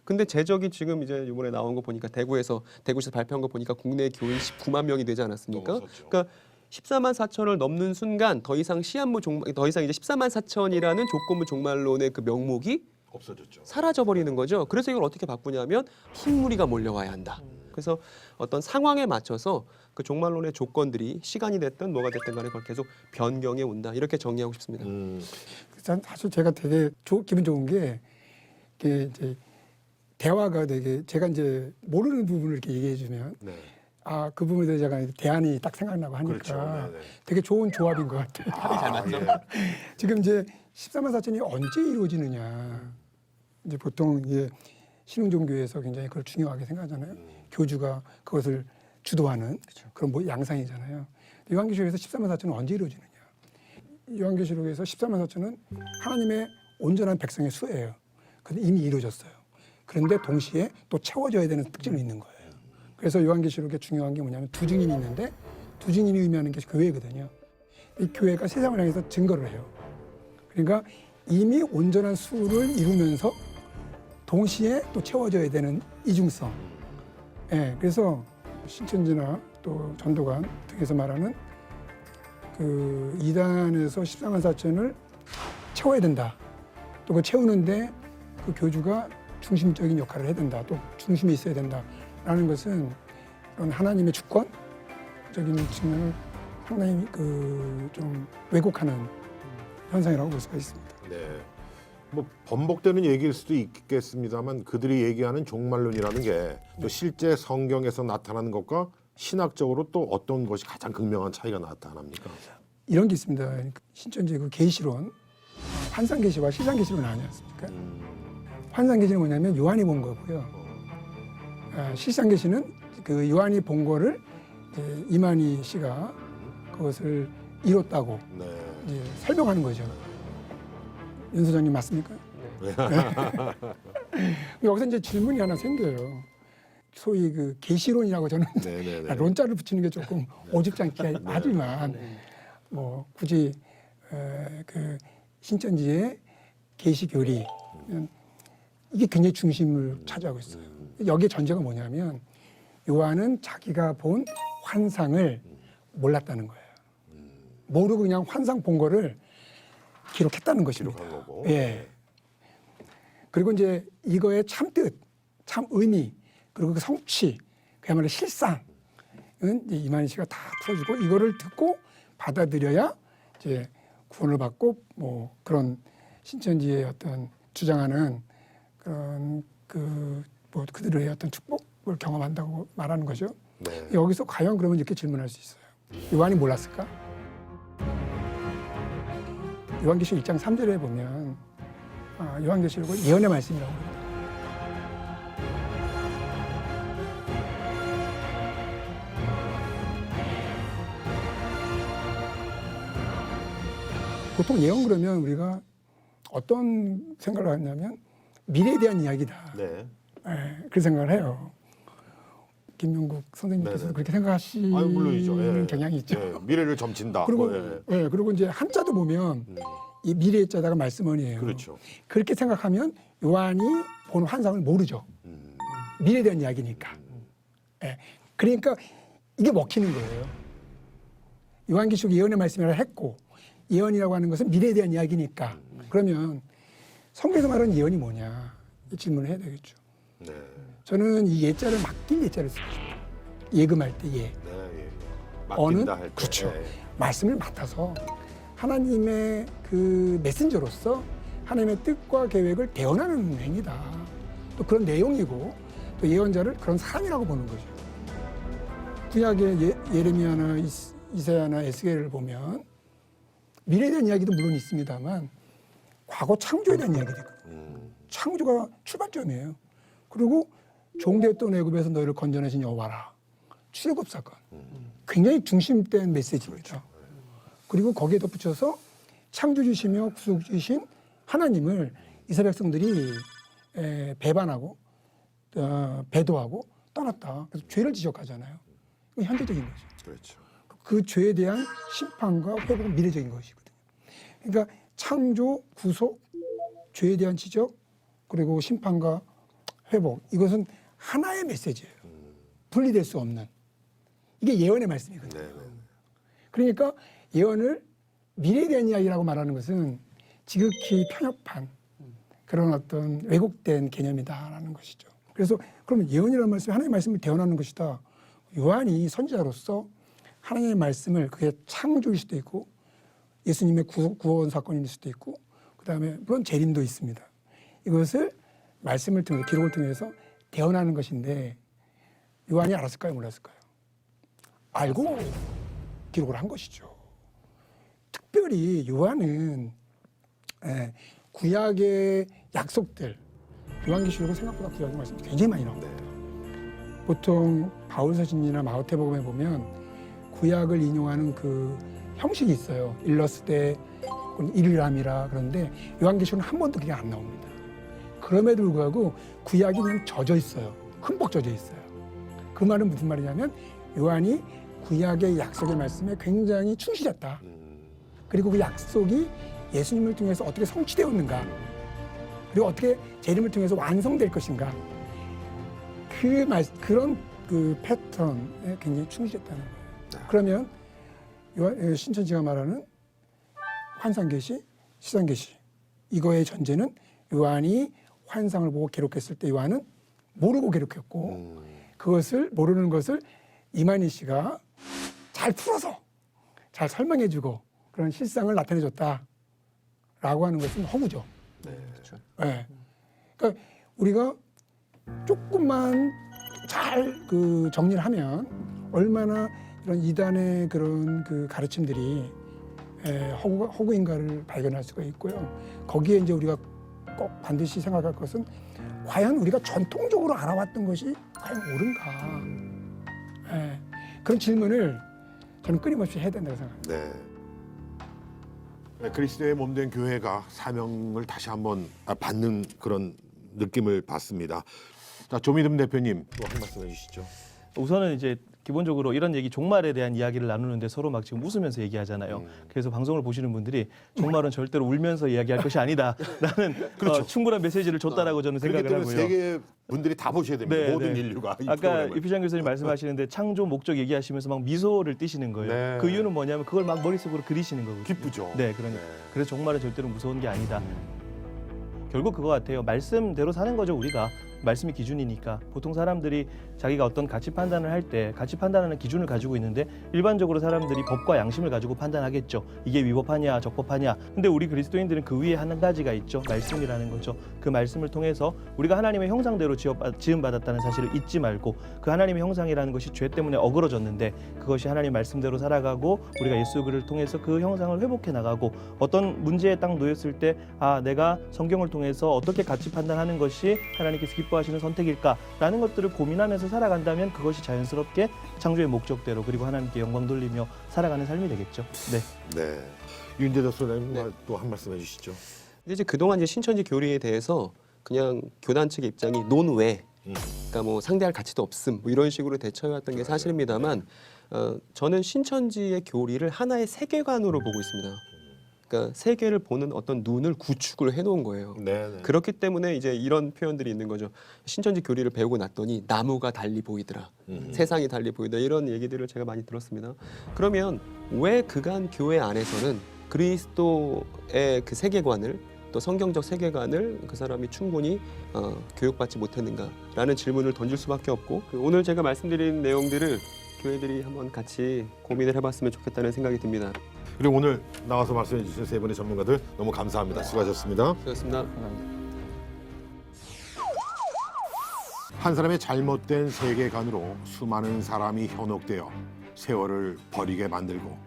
근데 재적이 지금 이제 이번에 나온 거 보니까 대구에서 발표한 거 보니까 국내 교인 19만 명이 되지 않았습니까? 그러니까 14만 4천을 넘는 순간 더 이상 이제 14만 4천이라는 조건부 종말론의 그 명목이 없어졌죠. 사라져 버리는 거죠. 그래서 이걸 어떻게 바꾸냐면 흰무리가 몰려와야 한다. 그래서 어떤 상황에 맞춰서 그 종말론의 조건들이 시간이 됐든 뭐가 됐든 간에 그걸 계속 변경해 온다. 이렇게 정리하고 싶습니다. 사실 제가 되게 기분 좋은 게 이제 대화가 되게 제가 이제 모르는 부분을 이렇게 얘기해 주면 그 부분에 대해서 제가 대안이 딱 생각나고 하니까 그렇죠. 되게 좋은 조합인 것 같아요. 잘 맞죠? 지금 이제 14만 4천이 언제 이루어지느냐. 이제 보통 이제 신흥종교에서 굉장히 그걸 중요하게 생각하잖아요. 교주가 그것을 주도하는 그런 뭐 양상이잖아요. 요한계시록에서 14만 4천은 언제 이루어지느냐. 요한계시록에서 14만 4천은 하나님의 온전한 백성의 수예요. 근데 이미 이루어졌어요. 그런데 동시에 또 채워져야 되는 특징이 있는 거예요. 그래서 요한계시록에 중요한 게 뭐냐면 두 증인이 있는데 두 증인이 의미하는 게 교회거든요. 이 교회가 세상을 향해서 증거를 해요. 그러니까 이미 온전한 수를 이루면서 동시에 또 채워져야 되는 이중성. 그래서 신천지나 또 전도관 등에서 말하는 그 이단에서 14만 4천을 채워야 된다. 또 그 채우는데 그 교주가 중심적인 역할을 해야 된다. 또 중심에 있어야 된다라는 것은 그런 하나님의 주권적인 측면을 상당히 좀 왜곡하는 현상이라고 볼 수가 있습니다. 네. 뭐 번복되는 얘기일 수도 있겠습니다만 그들이 얘기하는 종말론이라는 게 또 실제 성경에서 나타나는 것과 신학적으로 또 어떤 것이 가장 극명한 차이가 나타납니까? 이런 게 있습니다. 신천지 그 계시론, 환상계시와 실상계시로 나뉘지 않습니까? 환상계시는 뭐냐면 요한이 본 거고요. 실상계시는 그 요한이 본 거를 이제 이만희 씨가 그것을 이뤘다고 이제 설명하는 거죠. 윤 소장님 맞습니까? 네. 여기서 이제 질문이 하나 생겨요. 소위 그 계시론이라고 저는 론자를 붙이는 게 조금 오직지 않긴 하지만 뭐 굳이 그 신천지의 계시교리 이게 굉장히 중심을 차지하고 있어요. 여기에 전제가 뭐냐면 요한은 자기가 본 환상을 몰랐다는 거예요. 모르고 그냥 환상 본 거를 기록했다는 것입니다. 기록한 거고. 예. 그리고 이제 이거의 참 뜻, 참 의미, 그리고 그 성취, 그야말로 실상은 이제 이만희 씨가 다 풀어주고 이거를 듣고 받아들여야 이제 구원을 받고 뭐 그런 신천지의 어떤 주장하는 그런 뭐 그들의 어떤 축복을 경험한다고 말하는 거죠. 네. 여기서 과연 그러면 이렇게 질문할 수 있어요. 요한이 몰랐을까? 요한계시록 1장 3절에 보면 요한계시록은 예언의 말씀이라고 합니다. 보통 예언 그러면 우리가 어떤 생각을 하냐면 미래에 대한 이야기다. 네. 예, 그런 생각을 해요. 김명국 선생님께서도 네네. 그렇게 생각하시는 물론이죠. 예. 경향이 있죠. 예. 미래를 점친다. 그리고 예. 그리고 이제 한자도 보면 이 미래의 자다가 말씀원이에요. 그렇죠. 그렇게 생각하면 요한이 본 환상을 모르죠. 미래에 대한 이야기니까. 예. 그러니까 이게 먹히는 거예요. 요한계시록 예언의 말씀이라 했고 예언이라고 하는 것은 미래에 대한 이야기니까. 그러면 성경에서 말하는 예언이 뭐냐 이 질문을 해야 되겠죠. 네. 저는 이 예자를 맡길 예자를 쓰고 싶어요. 예금할 때 예. 네, 예. 어는 맡긴다 할 때. 그렇죠. 예. 말씀을 맡아서 하나님의 그 메신저로서 하나님의 뜻과 계획을 대언하는 행위다. 또 그런 내용이고 또 예언자를 그런 사람이라고 보는 거죠. 구약의 예레미야나 이사야나 에스겔을 보면 미래에 대한 이야기도 물론 있습니다만 과거 창조에 대한 이야기도 있거든요. 창조가 출발점이에요. 그리고 종되었던 애굽에서 너희를 건져내신 여호와라. 출애굽 사건. 굉장히 중심된 메시지입니다. 그리고 거기에 덧붙여서 창조주시며 구속주신 하나님을 이스라엘 백성들이 배반하고 배도하고 떠났다. 그래서 죄를 지적하잖아요. 이건 현재적인 거죠. 그렇죠. 그 죄에 대한 심판과 회복은 미래적인 것이거든요. 그러니까 창조, 구속, 죄에 대한 지적, 그리고 심판과 회복. 이것은 하나의 메시지예요. 분리될 수 없는. 이게 예언의 말씀이거든요. 네, 네. 그러니까 예언을 미래에 대한 이야기라고 말하는 것은 지극히 편협한 그런 어떤 왜곡된 개념이다라는 것이죠. 그래서 그러면 예언이라는 말씀이 하나님의 말씀을 대언하는 것이다. 요한이 선지자로서 하나님의 말씀을 그게 창조일 수도 있고 예수님의 구원 사건일 수도 있고 그다음에 물론 재림도 있습니다. 이것을 말씀을 통해서 기록을 통해서 대언하는 것인데 요한이 알았을까요? 몰랐을까요? 알고 기록을 한 것이죠. 특별히 요한은 구약의 약속들 요한계시록은 생각보다 구약의 말씀이 굉장히 많이 나옵니다. 보통 바울서신이나 마태복음에 보면 구약을 인용하는 그 형식이 있어요. 일러스되 일람이라 그런데 요한계시록은 한 번도 그게 안 나옵니다. 그럼에도 불구하고 구약이 그냥 젖어 있어요. 흠뻑 젖어 있어요. 그 말은 무슨 말이냐면 요한이 구약의 약속의 말씀에 굉장히 충실했다. 그리고 그 약속이 예수님을 통해서 어떻게 성취되었는가 그리고 어떻게 재림을 통해서 완성될 것인가 그런 그 패턴에 굉장히 충실했다는 거예요. 그러면 신천지가 말하는 환상계시, 시상계시 이거의 전제는 요한이 환상을 보고 기록했을 때 요한은 모르고 기록했고 그것을 모르는 것을 이만희 씨가 잘 풀어서 잘 설명해주고 그런 실상을 나타내줬다라고 하는 것은 허구죠. 네. 그렇죠. 네. 그러니까 우리가 조금만 잘 그 정리를 하면 얼마나 이런 이단의 그런 그 가르침들이 허구인가를 발견할 수가 있고요. 거기에 이제 우리가 꼭 반드시 생각할 것은 과연 우리가 전통적으로 알아왔던 것이 과연 옳은가? 그런 질문을 저는 끊임없이 해야 된다고 생각합니다. 네. 네, 그리스도의 몸된 교회가 사명을 다시 한번 받는 그런 느낌을 받습니다. 자, 조미듬 대표님 또 한 말씀 해주시죠. 우선은 이제 기본적으로 이런 얘기 종말에 대한 이야기를 나누는데 서로 막 지금 웃으면서 얘기하잖아요. 그래서 방송을 보시는 분들이 종말은 절대로 울면서 이야기할 것이 아니다라는 그렇죠. 충분한 메시지를 줬다라고 저는 그렇기 생각을 때문에 하고요. 세계 분들이 다 보셔야 됩니다. 네, 모든 네. 인류가. 이 아까 프로그램을. 이피장 교수님 말씀하시는데 창조 목적 얘기하시면서 막 미소를 띠시는 거예요. 네. 그 이유는 뭐냐면 그걸 막 머릿속으로 그리시는 거거든요. 기쁘죠. 네, 그러니까 그래서 종말은 절대로 무서운 게 아니다. 결국 그거 같아요. 말씀대로 사는 거죠, 우리가. 말씀이 기준이니까. 보통 사람들이 자기가 어떤 가치 판단을 할 때 가치 판단하는 기준을 가지고 있는데 일반적으로 사람들이 법과 양심을 가지고 판단하겠죠. 이게 위법하냐 적법하냐. 근데 우리 그리스도인들은 그 위에 한 가지가 있죠. 말씀이라는 거죠. 그 말씀을 통해서 우리가 하나님의 형상대로 지음받았다는 사실을 잊지 말고 그 하나님의 형상이라는 것이 죄 때문에 어그러졌는데 그것이 하나님 말씀대로 살아가고 우리가 예수 그리스도를 통해서 그 형상을 회복해 나가고 어떤 문제에 딱 놓였을 때 아, 내가 성경을 통해서 어떻게 가치 판단하는 것이 하나님께서 기뻐하시는 선택일까라는 것들을 고민하면서 살아간다면 그것이 자연스럽게 창조의 목적대로 그리고 하나님께 영광 돌리며 살아가는 삶이 되겠죠. 네. 네. 윤재덕 소장님 또 한 말씀 해주시죠. 근데 이제 그동안 이제 신천지 교리에 대해서 그냥 교단 측의 입장이 논외, 그러니까 뭐 상대할 가치도 없음, 뭐 이런 식으로 대처해왔던 게 사실입니다만, 저는 신천지의 교리를 하나의 세계관으로 보고 있습니다. 그러니까 세계를 보는 어떤 눈을 구축을 해놓은 거예요. 네. 그렇기 때문에 이제 이런 표현들이 있는 거죠. 신천지 교리를 배우고 났더니 나무가 달리 보이더라, 세상이 달리 보이더라, 이런 얘기들을 제가 많이 들었습니다. 그러면 왜 그간 교회 안에서는 그리스도의 그 세계관을 또 성경적 세계관을 그 사람이 충분히 교육받지 못했는가라는 질문을 던질 수밖에 없고, 오늘 제가 말씀드린 내용들을 교회들이 한번 같이 고민을 해봤으면 좋겠다는 생각이 듭니다. 그리고 오늘 나와서 말씀해 주신 세 분의 전문가들 너무 감사합니다. 수고하셨습니다. 수고하셨습니다. 한 사람의 잘못된 세계관으로 수많은 사람이 현혹되어 세월을 버리게 만들고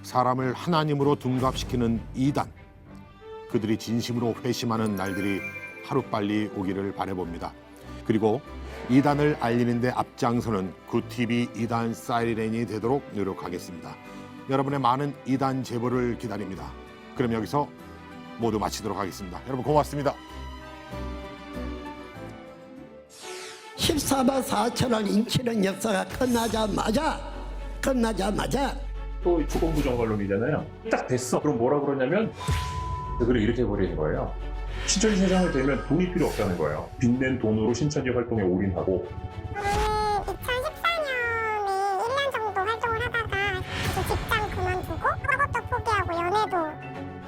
사람을 하나님으로 둔갑시키는 이단. 그들이 진심으로 회심하는 날들이 하루빨리 오기를 바라봅니다. 그리고 이단을 알리는 데 앞장서는 굿TV 이단 사이렌이 되도록 노력하겠습니다. 여러분의 많은 이단 제보를 기다립니다. 그럼 여기서 모두 마치도록 하겠습니다. 여러분 고맙습니다. 14만 4천을 인치는 역사가 끝나자마자 또 주공부 정갈론이잖아요. 딱 됐어. 그럼 뭐라 그러냐면 그걸 이렇게 버리는 거예요. 신천지 세상을 되면 돈이 필요 없다는 거예요. 빚낸 돈으로 신천지 활동에 올인하고. 2014년에 1년 정도 활동을 하다가 직장 그만두고 학업도 포기하고 연애도.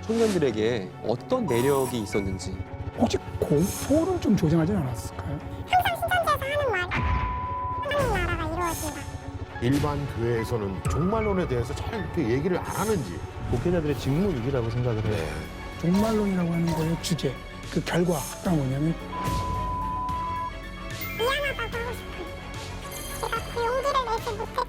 청년들에게 어떤 매력이 있었는지. 혹시 공포를 좀 조장하지 않았을까요? 항상 신천지에서 하는 말이 하나님 나라가 이루어진다. 일반 교회에서는 종말론에 대해서 잘 이렇게 얘기를 안 하는지. 목회자들의 직무유기라고 생각을 해요. 종말론이라고 하는 거의 주제, 그 결과가 뭐냐면 미안하다고 하고 싶어요. 제가 그 용기를 내지 못해